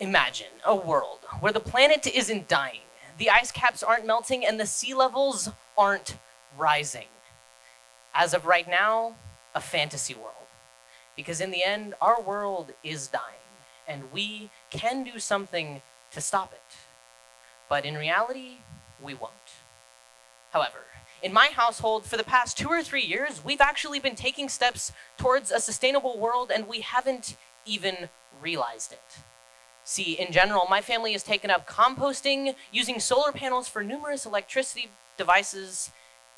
Imagine a world where the planet isn't dying, the ice caps aren't melting, and the sea levels aren't rising. As of right now, a fantasy world. Because in the end, our world is dying, and we can do something to stop it. But in reality, we won't. However, in my household, for the past 2 or 3 years, we've actually been taking steps towards a sustainable world, and we haven't even realized it. See, in general, my family has taken up composting, using solar panels for numerous electricity devices,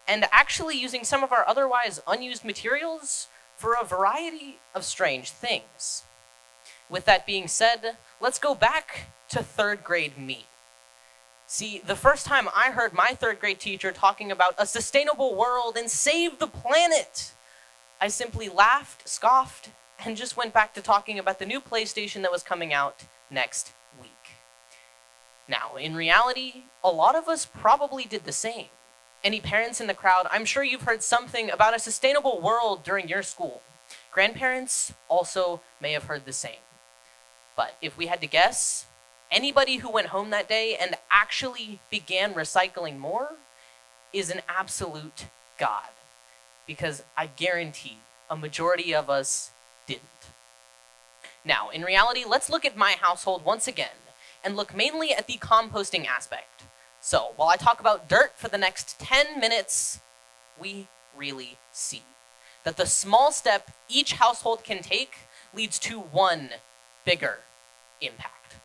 and actually using some of our otherwise unused materials for a variety of strange things. With that being said, let's go back to 3rd grade me. See, the first time I heard my 3rd grade teacher talking about a sustainable world and save the planet, I simply laughed, scoffed, and just went back to talking about the new PlayStation that was coming out next week. Now, in reality, a lot of us probably did the same. Any parents in the crowd, I'm sure you've heard something about a sustainable world during your school. Grandparents also may have heard the same. But if we had to guess, anybody who went home that day and actually began recycling more is an absolute god. Because I guarantee a majority of us didn't. Now, in reality, let's look at my household once again and look mainly at the composting aspect. So, while I talk about dirt for the next 10 minutes, we really see that the small step each household can take leads to one bigger impact.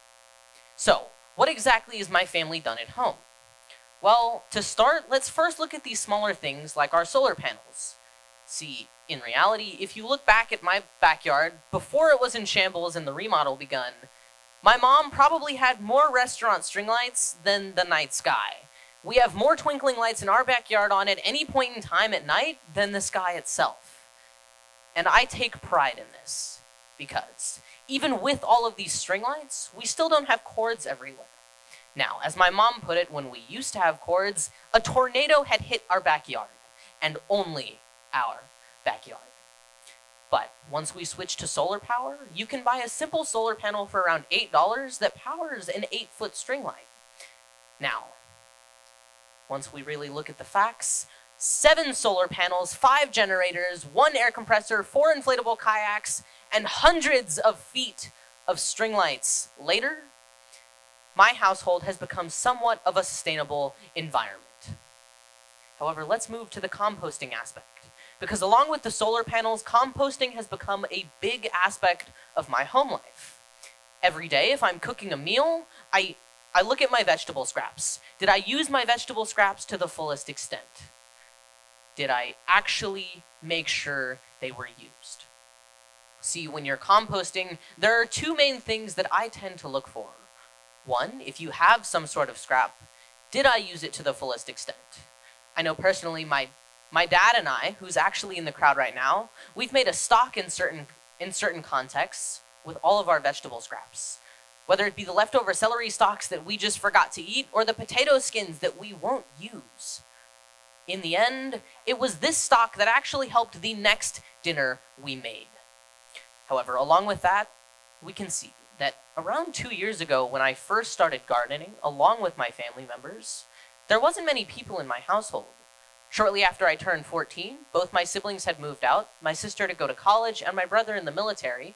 So, what exactly has my family done at home? Well, to start, let's first look at these smaller things like our solar panels. See, in reality, if you look back at my backyard, before it was in shambles and the remodel begun, my mom probably had more restaurant string lights than the night sky. We have more twinkling lights in our backyard on at any point in time at night than the sky itself. And I take pride in this, because even with all of these string lights, we still don't have cords everywhere. Now, as my mom put it, when we used to have cords, a tornado had hit our backyard, and only our backyard. But once we switched to solar power, you can buy a simple solar panel for around $8 that powers an 8-foot string light. Now, once we really look at the facts, 7 solar panels, 5 generators, 1 air compressor, 4 inflatable kayaks, and hundreds of feet of string lights later, my household has become somewhat of a sustainable environment. However, let's move to the composting aspect. Because along with the solar panels, composting has become a big aspect of my home life. Every day, if I'm cooking a meal, I look at my vegetable scraps. Did I use my vegetable scraps to the fullest extent? Did I actually make sure they were used? See, when you're composting, there are 2 main things that I tend to look for. 1, if you have some sort of scrap, did I use it to the fullest extent? I know personally my dad and I, who's actually in the crowd right now, we've made a stock in certain contexts with all of our vegetable scraps. Whether it be the leftover celery stalks that we just forgot to eat, or the potato skins that we won't use. In the end, it was this stock that actually helped the next dinner we made. However, along with that, we can see that around 2 years ago, when I first started gardening, along with my family members, there wasn't many people in my household. Shortly after I turned 14, both my siblings had moved out, my sister to go to college, and my brother in the military.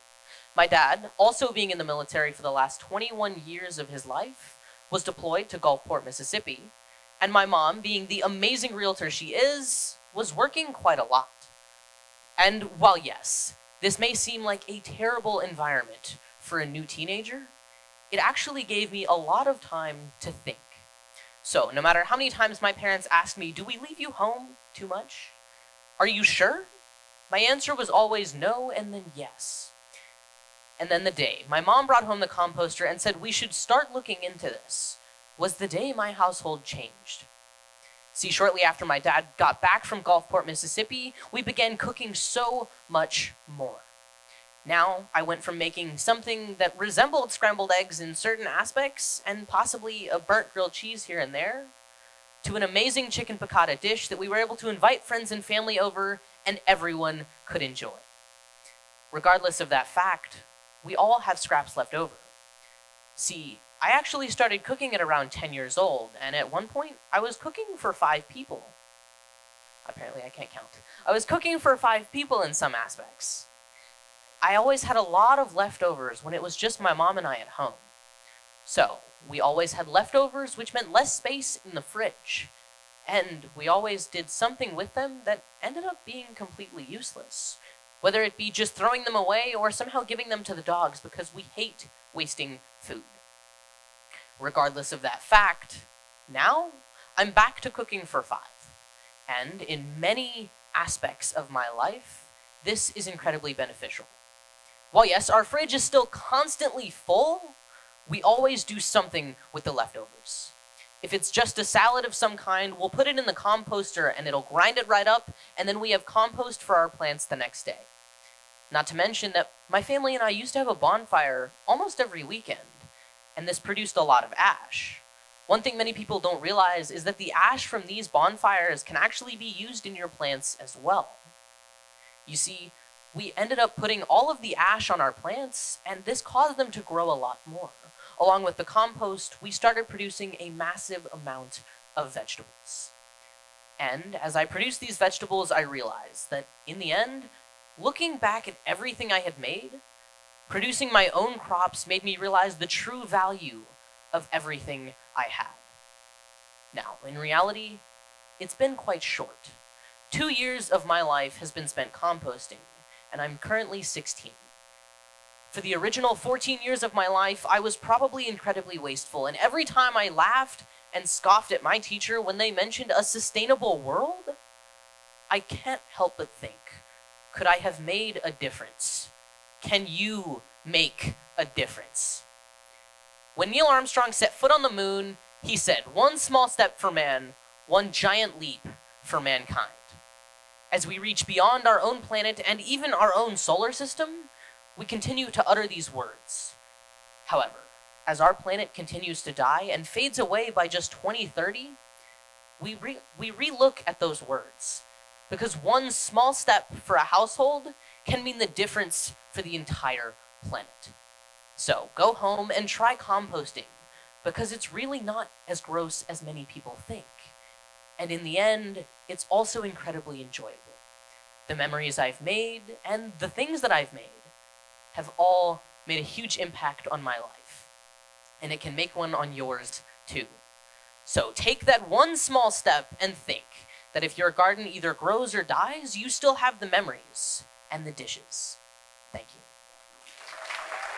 My dad, also being in the military for the last 21 years of his life, was deployed to Gulfport, Mississippi, and my mom, being the amazing realtor she is, was working quite a lot. And while yes, this may seem like a terrible environment for a new teenager, it actually gave me a lot of time to think. So, no matter how many times my parents asked me, "Do we leave you home too much? Are you sure?" my answer was always no and then yes. And then the day my mom brought home the composter and said we should start looking into this was the day my household changed. See, shortly after my dad got back from Gulfport, Mississippi, we began cooking so much more. Now, I went from making something that resembled scrambled eggs in certain aspects, and possibly a burnt grilled cheese here and there, to an amazing chicken piccata dish that we were able to invite friends and family over, and everyone could enjoy. Regardless of that fact, we all have scraps left over. See, I actually started cooking at around 10 years old, and at one point, I was cooking for 5 people. Apparently, I can't count. I was cooking for 5 people in some aspects. I always had a lot of leftovers when it was just my mom and I at home. So, we always had leftovers, which meant less space in the fridge. And we always did something with them that ended up being completely useless. Whether it be just throwing them away or somehow giving them to the dogs because we hate wasting food. Regardless of that fact, now I'm back to cooking for 5. And in many aspects of my life, this is incredibly beneficial. While yes, our fridge is still constantly full, we always do something with the leftovers. If it's just a salad of some kind, we'll put it in the composter and it'll grind it right up, and then we have compost for our plants the next day. Not to mention that my family and I used to have a bonfire almost every weekend, and this produced a lot of ash. One thing many people don't realize is that the ash from these bonfires can actually be used in your plants as well. You see, we ended up putting all of the ash on our plants, and this caused them to grow a lot more. Along with the compost, we started producing a massive amount of vegetables. And as I produced these vegetables, I realized that in the end, looking back at everything I had made, producing my own crops made me realize the true value of everything I had. Now, in reality, it's been quite short. 2 years of my life has been spent composting, and I'm currently 16. For the original 14 years of my life, I was probably incredibly wasteful, and every time I laughed and scoffed at my teacher when they mentioned a sustainable world, I can't help but think, could I have made a difference? Can you make a difference? When Neil Armstrong set foot on the moon, he said, "One small step for man, one giant leap for mankind." As we reach beyond our own planet and even our own solar system, we continue to utter these words. However, as our planet continues to die and fades away by just 2030, we re-look at those words, because one small step for a household can mean the difference for the entire planet. So go home and try composting, because it's really not as gross as many people think. And in the end, it's also incredibly enjoyable. The memories I've made and the things that I've made have all made a huge impact on my life. And it can make one on yours too. So take that one small step and think that if your garden either grows or dies, you still have the memories and the dishes.